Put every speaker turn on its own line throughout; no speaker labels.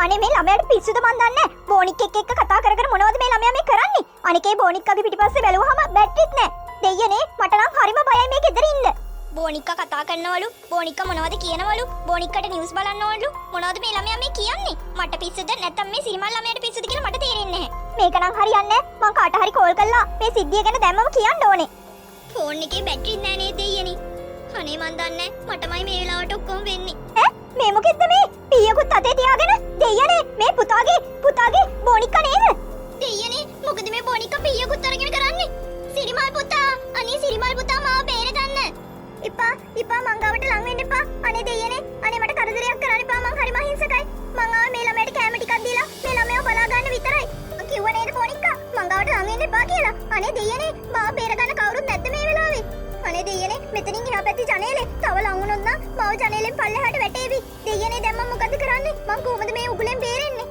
අනේ මේ ළමයාට පිස්සුද මන් දන්නේ. බෝනික් එක්ක කතා කර කර මොනවද මේ ළමයා මේ කරන්නේ? අනිකේ බෝනික්කගේ පිටිපස්සේ බැලුවහම බැටරිත් නැහැ. දෙයියනේ මට නම් හරිම බයයි මේ ගෙදර ඉන්න. බෝනික්කා කතා කරනවලු, බෝනික්කා මොනවද කියනවලු, බෝනික්කට නිවුස් බලන්නවලු. මොනවද මේ ළමයා මේ කියන්නේ? මට පිස්සුද නැත්නම් මේ සිරිමල් ළමයාට පිස්සුද කියලා මට තේරෙන්නේ නැහැ. මේක නම් හරියන්නේ නැහැ. මං කාට හරි කෝල් කළා මේ සිද්ධිය ගැන දැම්මම කියන්න ඕනේ. ෆෝන් එකේ බැටරිත් නැහැ නේද දෙයියනේ. අනේ මන් දන්නේ මටමයි මේ වෙලාවට ඔක්කොම වෙන්නේ. ඈ මේ මොකෙද්ද මේ? පීයකුත් අතේ තියාගෙන දෙයියනේ මේ පුතාගේ බෝනික්කා නේද? දෙයියනේ මොකද මේ බෝනික්කා පීයකුත් අරගෙන කරන්නේ? සිරිමල් පුතා අනේ සිරිමල් පුතා මාව බේරගන්න. එපා මං ගාවට ලං වෙන්න එපා. අනේ දෙයියනේ අනේ මට කරදරයක් කරන්න එපා. මං හරිම අහිංසකයි. මං ආවේ මේ ළමයට කැම ටිකක් දීලා මේ ළමයාව බලා ගන්න විතරයි. කිව්ව නේද බෝනික්කා මං ගාවට ලං වෙන්න එපා කියලා. අනේ දෙයියනේ මාව බේරගන්න කවුරුත් නැද්ද මේ වෙලාවේ? අනේ දෙයියනේ මෙතනින් එහා පැත්තේ ජනේලේ තව ලං වුණොත් නම් මාව ජනේලෙන් පල්ලෙහාට වැටේවි. දෙයියනේ දැන් මම මොකද කරන්නේ? මං කොහොමද මේ උගුලෙන් බේරෙන්නේ?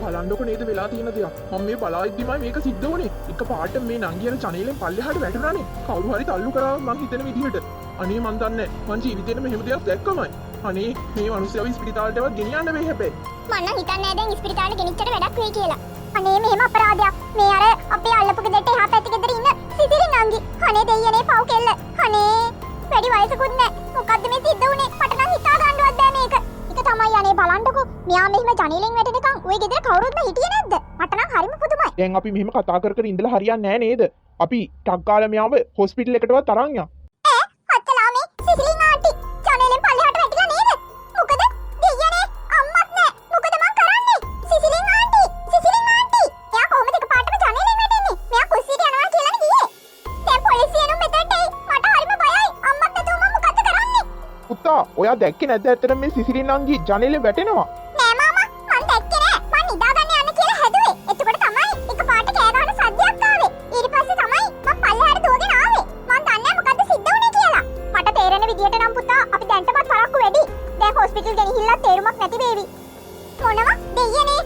බලන්නකො නේද වෙලා තියෙන දෙයක්. මම මේ බලා ඉද්දිමයි මේක සිද්ධ වුනේ. එකපාරට මේ නංගියන චැනලෙන් පල්ලෙහාට වැටුණානේ. කවුරු හරි තල්ලු කරා මං හිතන විදිහට. අනේ මන් දන්නේ මං ජීවිතේට මෙහෙම දෙයක් දැක්කමයි. අනේ මේ මිනිස්සුව ඉස්පිරිතාලේටවත් ගෙනියන්න වෙයි හැබැයි.
මම නම් හිතන්නේ නැහැ දැන් ඉස්පිරිතාලේ ගෙනිච්චට වැඩක් වෙයි කියලා. අනේ මෙහෙම අපරාධයක්. මේ අර අපේ අල්ලපු ගෙදරට එහා පැත්තේ ගෙදර ඉන්න සිසිලි නංගි. අනේ දෙයියනේ පව් කෙල්ල. අනේ වැඩි වයසකුත් නැහැ. මොකද්ද මේ සිද්ධ වුනේ? මට නම් හිතා ගන්නවත් බෑ මේක. ඒක තමයි අනේ බලන්නකෝ. මෙයා මෙහෙම ජනේලෙන් වැටෙනකන් ওই ගෙදර කවුරුත්ම හිටියේ නැද්ද? මට නම් හරිම පුදුමයි.
දැන් අපි මෙහෙම කතා කර කර ඉඳලා හරියන්නේ නැහැ නේද? අපි ටක් ගාලා මෙයාව හොස්පිටල් එකටවත් අරන් යමු.
අච්චලා මේ සිසිලි නාටි ජනේලෙන් පල්ලෙහාට වැටිලා නේද? මොකද දෙයියනේ අම්මත් නැහැ. මොකද මං කරන්නේ? සිසිලි නාටි එයා කොහොමද එකපාරටම ජනේලෙන් වැටෙන්නේ? මෙයා කුස්සියට යනවා කියලානේ කිව්වේ. දැන් පොලිසිය එනු මෙතනට එයි. මට හරිම බයයි. අම්මත් නැතුව මම මොකද කරන්නේ?
පුතා ඔයා දැක්කේ නැද්ද ඇත්තටම මේ සිසිලි නංගි ජනේලෙන් වැටෙනවා?
නෑ මාමා මං දැක්කේ නෑ. මං නිදාගන්න යන්න කියලා හැදුවේ. එතකොට තමයි එකපාරට කෑ ගහන සද්දයක් ආවේ. ඊට පස්සේ තමයි මං පල්ලෙහාට දුවගෙන ආවේ. මං දන්නේ මොකද්ද සිද්ධ වුනේ කියලා. මට තේරෙන විදියට නම් පුතා අපි දැන්ටමත් පරක්කු වැඩි. දැන් හොස්පිටල් ගෙනහිල්ලා තේරුමක් නැති වේවි. මොනවා? දෙයියනේ.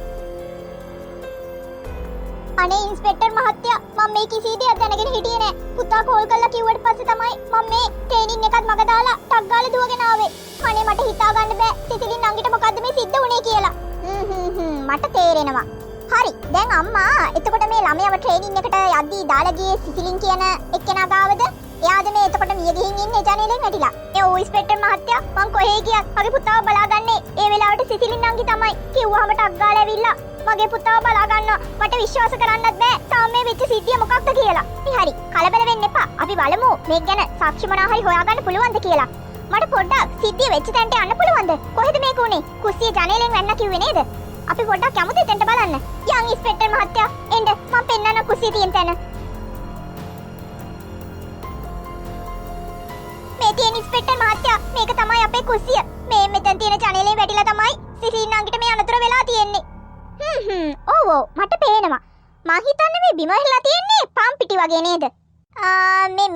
අනේ ඉන්ස්පෙක්ටර් මහත්තයා මම මේ කිසි දෙයක් දැනගෙන හිටියේ නෑ. පුතා කෝල් කරලා කිව්වට පස්සේ තමයි මම මේ ට්‍රේනින් එකත් මග දාලා ටක් ගාලා දුවගෙන ආවේ. අනේ මට හිතා ගන්න බෑ සිසිලි නංගිට මොකද්ද මේ සිද්ධ වුනේ කියලා. මට තේරෙනවා. හරි දැන් අම්මා එතකොට මේ ළමයාව ට්‍රේනින් එකට යද්දී දාලා ගියේ සිසිලින් කියන එක්කෙනා ගාවද? එයාද මේ එතකොට මිය ගිහින් ඉන්නේ ජනේලෙන් වැටිලා. ඒ ඔව් ඉන්ස්පෙක්ටර් මහත්තයා මං කොහේ ගියත් මගේ පුතාව බලාගන්නේ ඒ වෙලාවට සිසිලි නංගි තමයි. කිව්වහම ටක් ගාලා ඇවිල්ලා මගේ පුතාව බලා ගන්නවා. මට විශ්වාස කරන්නත් බෑ තාම මේ වෙච්ච සිද්ධිය මොකක්ද කියලා. හරි කලබල වෙන්න එපා. අපි බලමු මේක ගැන සාක්ෂි මොනවා හරි හොයාගන්න පුළුවන්ද කියලා. මට පොඩ්ඩක් සිද්ධිය වෙච්ච තැනට යන්න පුළුවන්ද? කොහෙද මේක උනේ? කුස්සිය ජනේලෙන් වැන්න කිව්වේ නේද? අපි පොඩ්ඩක් යමු දෙතෙන්ට බලන්න. යන් ඉන්ස්පෙක්ටර් මහත්තයා එන්න මම පෙන්නන්න කුස්සිය තියෙන තැන. මේ තියෙන ඉන්ස්පෙක්ටර් මහත්තයා මේක තමයි අපේ කුස්සිය. මේ මෙතන තියෙන ජනේලෙන් වැටිලා තමයි සිසිලි නංගිට මේ අනතුර වෙලා තියෙන්නේ. ඔව් මට පේනවා. මං හිතන්නේ මේ බිම හැලලා තියෙන්නේ පාම් පිටි වගේ නේද?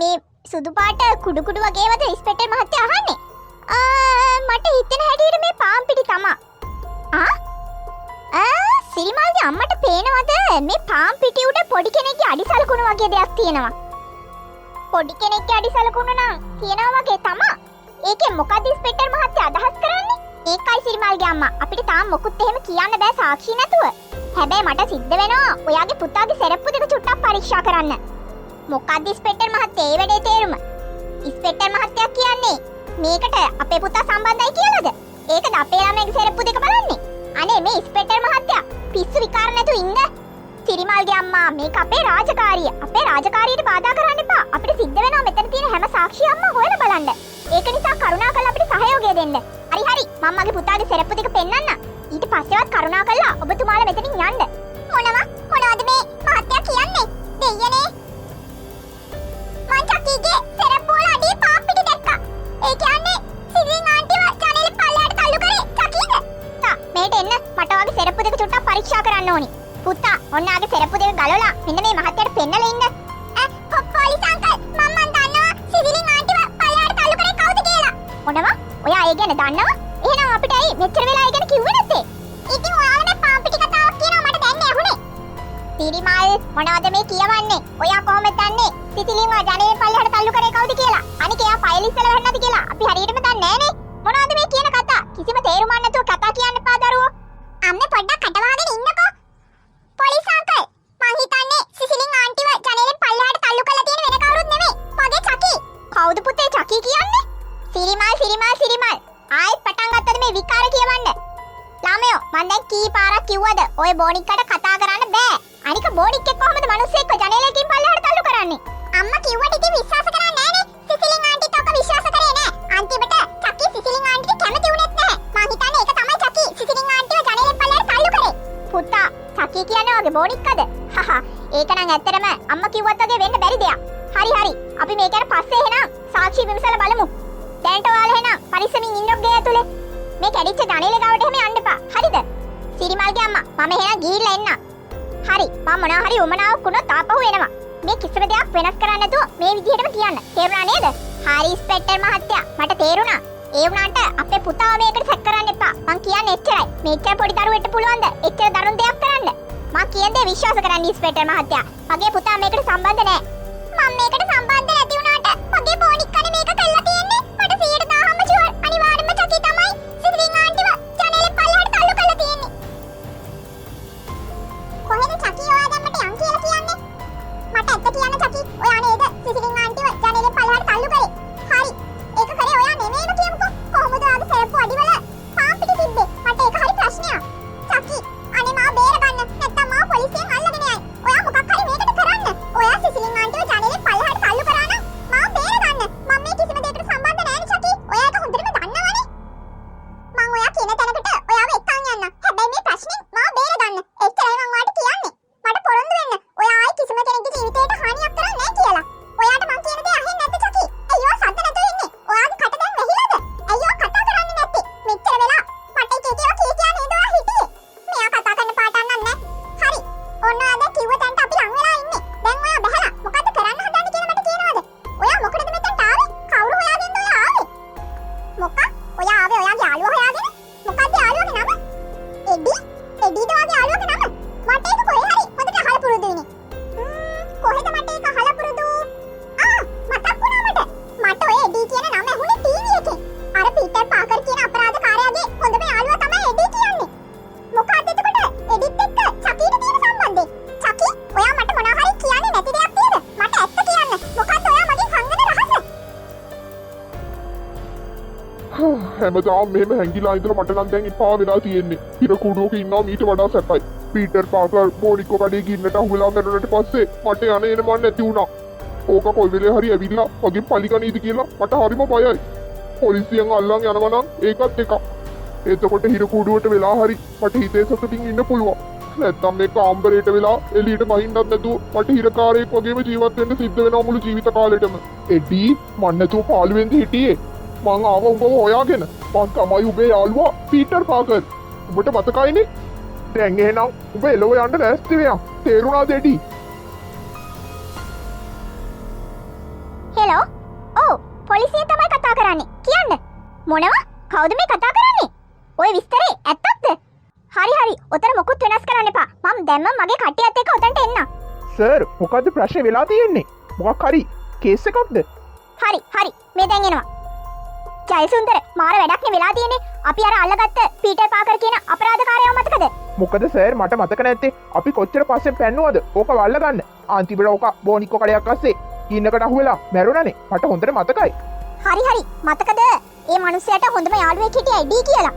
මේ සුදු පාට කුඩු වගේ වද ඉන්ස්පෙක්ටර් මහත්තයා අහන්නේ. මට හිතෙන හැටියට මේ පාම් පිටි තමා. සිරිමල්ගේ අම්මට පේනවද මේ පාම් පිටි උඩ පොඩි කෙනෙක්ගේ අඩි සලකුණු වගේ දෙයක් තියෙනවා. පොඩි කෙනෙක්ගේ අඩි සලකුණු නම් තියෙනවා වගේ තමා. ඒකෙන් මොකද ඉන්ස්පෙක්ටර් මහත්තයා අදහස් කරන්නේ? ඒකයි සිරිමල්ගේ අම්මා අපිට තාම මොකුත් එහෙම කියන්න බෑ සාක්ෂි නැතුව. හැබැයි මට සිද්ධ වෙනවා ඔයාගේ පුතාගේ සෙරප්පු දෙක චුට්ටක් පරීක්ෂා කරන්න. මොකක්ද ඉන්ස්පෙක්ටර් මහත්තයා ඒ වැඩේ තේරුම? ඉන්ස්පෙක්ටර් මහත්තයා කියන්නේ මේකට අපේ පුතා සම්බන්ධයි කියලාද? ඒකද අපේ ළමයිගේ සෙරප්පු දෙක බලන්නේ? අනේ මේ ඉන්ස්පෙක්ටර් මහත්තයා පිස්සු විකාර නැතුව ඉන්න. සිරිමල්ගේ අම්මා මේක අපේ රාජකාරිය. අපේ රාජකාරියට බාධා කරන්න එපා. අපිට සිද්ධ වෙනවා මෙතන තියෙන හැම සාක්ෂියක්ම හොයලා බලන්න. ඒක නිසා කරුණාකරලා අපිට සහයෝගය දෙන්න. හරි මම මගේ පුතාගේ සෙරප්පු දෙක පෙන්නන්න. ඊට පස්සේවත් කරුණාකරලා ඔබතුමාලා මෙතනින් යන්න. මොනවද මේ මහත්තයා කියන්නේ? දෙයියනේ මං චකීගේ සෙරප්පු වල අඩිය පාම් පිටි දැක්කා. ඒ කියන්නේ සිරින් ආන්ටිව ජනේලෙ පල්ලෙහාට තල්ලු කරේ චකීද? මේට එන්න මට වගේ සෙරප්පු දෙක චුට්ටක් පරීක්ෂා කරන්න ඕනි. පුතා ඔන්න ආගේ සෙරප්පු දෙක ගලවලා මෙන්න මේ මහත්තයාට පෙන්නලා ඉන්න. පොලිස් අංකල් මම දන්නවා සිරින් ආන්ටිව පල්ලෙහාට තල්ලු කරේ කවුද කියලා. මොනවා? ඔයා ඒ ගැන දන්නවා? එහෙනම් අපිට ඇයි මෙච්චර වෙලා ඒ ගැන කිව්වේ නැත්තේ? ඉතින් ඔයාලනේ පාම් පිටි කතාවක් කියනවා මට දැන් ඇහුනේ. සිරිමල් මොනවද මේ කියවන්නේ? ඔයා කොහොමද දන්නේ සිසිලින්ව ජනේලෙ පල්ලෙහාට තල්ලු කරේ කවුද කියලා? අනික එයා ෆයිල් ඉස්සලා වැන්නද කියලා අපි හරියටම දන්නේ නැහනේ. මොනවද මේ කියන කතාව? සිරිමල් ආයෙත් පටන් ගත්තද මේ විකාර කියවන්න? ළමයෝ මං දැන් කී පාරක් කිව්වද ඔය බෝනික්කට කතා කරන්න බෑ. අනික බෝනික් එක්ක කොහමද මිනිස්සෙක්ව ජනේලයකින් පල්ලෙහාට තල්ලු කරන්නේ? අම්මා කිව්වට ඉතින් විශ්වාස කරන්නේ නෑනේ. සිසිලින් ආන්ටිත් ඔක විශ්වාස කරේ නෑ. අන්තිමට චකි සිසිලින් ආන්ටිට කැමති වුණෙත් නැහැ. මං හිතන්නේ ඒක තමයි චකි සිසිලින් ආන්ටිව ජනේලෙන් පල්ලෙහාට තල්ලු කරේ. පුතා චකි කියන්නේ වගේ බෝනික්කද? හහ ඒක නම් ඇත්තටම අම්මා කිව්වත් වගේ වෙන්න බැරි දෙයක්. හරි හරි අපි මේක ගැන පස්සේ එහෙනම් සාක්ෂි විමසලා බලමු. දැන්ට ඔයාලා එහෙනම් පරිස්සමින් ඉන්නොත් ගේ ඇතුලේ. මේ කැඩිච්ච ජනේලේ ගාවට එහෙම යන්න එපා. හරිද? සිරිමල්ගේ අම්මා මම එහෙනම් ගිහිල්ලා එන්නම්. හරි මම මොනවා හරි උමනාවක් වුණොත් ආපහු එනවා. මේ කිසිම දෙයක් වෙනස් කරන්න නැතුව මේ විදිහටම කියන්න. තේරුණා නේද? හරි ඉන්ස්පෙක්ටර් මහත්තයා මට තේරුණා. ඒ වුණාට අපේ පුතාව මේකට සැක කරන්න එපා. මං කියන්නේ එච්චරයි. මෙච්චර පොඩි දරුවෙක්ට පුළුවන්ද එච්චර දරුණු දෙයක් කරන්න? මං කියන දේ විශ්වාස කරන්න ඉන්ස්පෙක්ටර් මහත්තයා. මගේ පුතා මේකට සම්බන්ධ නැහැ. මම මේකට සම්බන්ධ නැති වුණාට මගේ බෝනික්කනේ මේක කළා තියෙන්නේ. මට 100%ම ෂුවර් අනිවාර්යයෙන්ම චකි තමයි සිසිලින් ආන්ටිව ජනේලෙන් පල්ලෙහාට තල්ලු කරලා තියෙන්නේ. කොහෙද චකි ඔයා දැම්මට යන් කියලා කියන්නේ? මට ඇත්ත කියන්න චකි ඔයා නේද සිසිලින් ආන්ටිව ජනේලෙන් පල්ලෙහාට තල්ලු කරේ? හරි ඒක කරේ ඔයා නෙමෙයිම කියමුකෝ. කොහොමද ඔයාගේ සරප්පු අඩිවල පාම් පිටි තිබ්බේ? මට ඒක හරි ප්‍රශ්නයක්. චකි අනේ මාව බේරගන්න නැත්තම් මාව පොලිසියෙන් අල්ලගෙන යයි. ඔයා මොකක් හරි මේකට කරන්න. ඔයා සිසිලින් ආන්ටිව ජනේලෙන් පල්ලෙහාට තල්ලු කරා නම් මාව බේරගන්න. මම මේ කිසිම දෙයකට සම්බන්ධ නැහැ චකි. ඔයා ඒක හොඳටම දන්නවනේ. මං ඔයා කියන තැනකට ඔයාව එක්කන් යන්න. හැබැයි මේ ප්‍රශ්නේ මාව බේරගන්න. එච්චරයි මං ඔයාට කියන්නේ. මට පොරොන්දු වෙන්න. ඔයා ආයි කිසිම කෙනෙකුගේ ජීවිතයට හානියක් කරන්නේ නැහැ කියලා. ඔයාට මං කියන දේ අහෙන්නේ නැද්ද චකි? අයියෝ සද්ද නැතුව ඉන්නේ. ඔයාගේ කට දැන් වැහිලාද? අයියෝ කතා කරන්නේ නැත්තේ. මෙච්චර වෙලා මට එක එක ඒවා කිය කියා නේද ඔයා හිටියේ? මෙයා කතා කරන්න පාටක් නැහැ. හරි. ඔන්න ඔයා දැන් කිව්ව තැනට අපි ලං වෙලා ඉන්නේ. දැන් ඔයා බහලා මොකද්ද කරන්න හදන්නේ කියලා මට කියනවද? ඔයා මොකටද මෙතනට ආවේ? කවුරු හොයාගෙනද ඔයා ආවේ? මොකක්? ඔයා ආවේ ඔයාගේ යාළුවා හොයාගෙන? මොකද්ද යාළුවාගේ නම? එඩි? එඩිද ඔයාගේ යාළුවාගේ නම? මට ඒක කොහේ හරි හොඳට අහලා පුරුදු වෙන්නේ. කොහෙද මට ඒක අහලා පුරුදු? මතක් වුණා මට. මට ඔය එඩි කියන නම ඇහුනේ ටීවී එකේ. අර පීටර් පාකර් කියන අපරාධකාරයාගේ හොඳම යාළුවා තමයි එඩි කියන්නේ. මොකද්ද එතකොට එඩිත් එක්ක චකීට තියෙන සම්බන්ධය? චකී ඔයා මට මොනවා හරි කියන්නේ නැති දෙයක් තියෙද? මට ඇත්ත කියන්න. මොකද්ද ඔයා මගෙන් හංගන රහස?
හැමදාම මෙහෙම හැංගිලා ඉඳලා මට නම් දැන් එපා වෙලා තියෙන්නේ. හිර කුඩුවක ඉන්නවා මීට වඩා සැපයි. පීටර් පාකර් බෝනික්කෝ කඩේ ගින්නට අහුවෙලා මැරුණට පස්සේ මට යන එන මන් නැති වුණා. ඕක කොයි වෙලේ හරි ඇවිල්ලා මගෙන් පලිගනීද කියලා මට හරිම බයයි. පොලිසියෙන් අල්ලන් යනවා නම් ඒකත් එකක්. එතකොට හිර කුඩුවට වෙලා හරි මට හිතේ සතුටින් ඉන්න පුළුවන්. නැත්තම් මේ කාමරේට වෙලා එළියට බහින්නත් නැතුව මට හිරකාරයෙක් වගේම ජීවත් වෙන්න සිද්ධ වෙනවා මුළු ජීවිත කාලෙටම. එඩි මන් නැතුව පාළුවෙන්ද හිටියේ? මං ආව උඹව හොයාගෙන. මං තමයි උඹේ යාළුවා පීටර් පාකර්. උඹට මතකයිනේ? දැන් එහෙනම් උඹ එළව යන්න ලෑස්ති වෙයන්. තේරුණාද එඩි?
හෙලෝ. ඔව් පොලිසිය තමයි කතා කරන්නේ. කියන්න. මොනවා? කවුද මේ කතා කරන්නේ? ඔය විස්තරේ ඇත්තක්ද? හරි හරි. ඔතන මොකුත් වෙනස් කරන්න එපා. මම දැම්ම මගේ කට්ටියත් එක්ක ඔතනට එන්න.
සර් මොකද්ද ප්‍රශ්නේ වෙලා තියෙන්නේ? මොකක් හරි කේස් එකක්ද?
හරි හරි. මේ දැන් එනවා. ජයසුන්දර මාර වැඩක් නේ වෙලා තියෙන්නේ. අපි අර අල්ලගත්ත පීටර් පාකර් කියන අපරාධකාරයව මතකද?
මොකද සර් මට මතක නැත්තේ අපි කොච්චර පස්සෙන් පැන්නුවද ඕක වල්ල ගන්න. අන්තිමට ඕක බෝනික්කෝ කඩයක් අස්සේ ගින්නකට අහුවෙලා මැරුණානේ. මට හොඳට මතකයි.
හරි හරි. මතකද? ඒ මිනිහයාට හොඳම යාළුවෙක් හිටියා එඩි කියලා.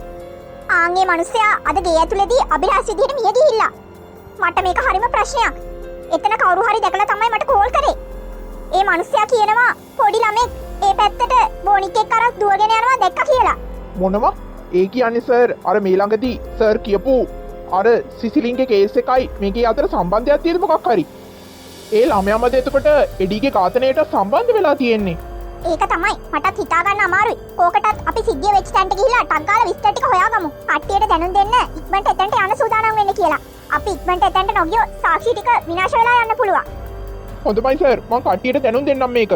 ආන්ගේ මිනිහයා අද ගේ ඇතුලේදී අභිලාෂ විදිහට මිය ගිහිල්ලා. මට මේක හරිම ප්‍රශ්නයක්. එතන කවුරු හරි දැකලා තමයි මට කෝල් කරේ. ඒ මිනිහයා කියනවා පොඩි ළමෙක් ඒ පැත්තට බෝනික් එක්ක අරන් දුවගෙන යනවා දැක්කා කියලා.
මොනවා? ඒ කියන්නේ සර් අර මේ ළඟදී සර් කියපු අර සිසිලින්ගේ කේස් එකයි මේකේ අතර සම්බන්ධයක් තියෙද මොකක් හරි? ඒ ළමයාමද එතකොට එඩිගේ ඝාතනයට සම්බන්ධ වෙලා තියෙන්නේ?
ඒක තමයි මටත් හිතා ගන්න අමාරුයි. ඕකටත් අපි සිද්ධිය වෙච්ච තැනට ගිහිල්ලා ටක් ගාලා විස්තර ටික හොයාගමු. කට්ටියට දැනුම් දෙන්න ඉක්මනට එතනට යන්න සූදානම් වෙන්න කියලා. අපි ඉක්මනට එතනට නොගියොත් සාක්ෂි ටික විනාශ වෙලා යන්න පුළුවන්.
හොඳයි සර් මම කට්ටියට දැනුම් දෙන්නම් මේක.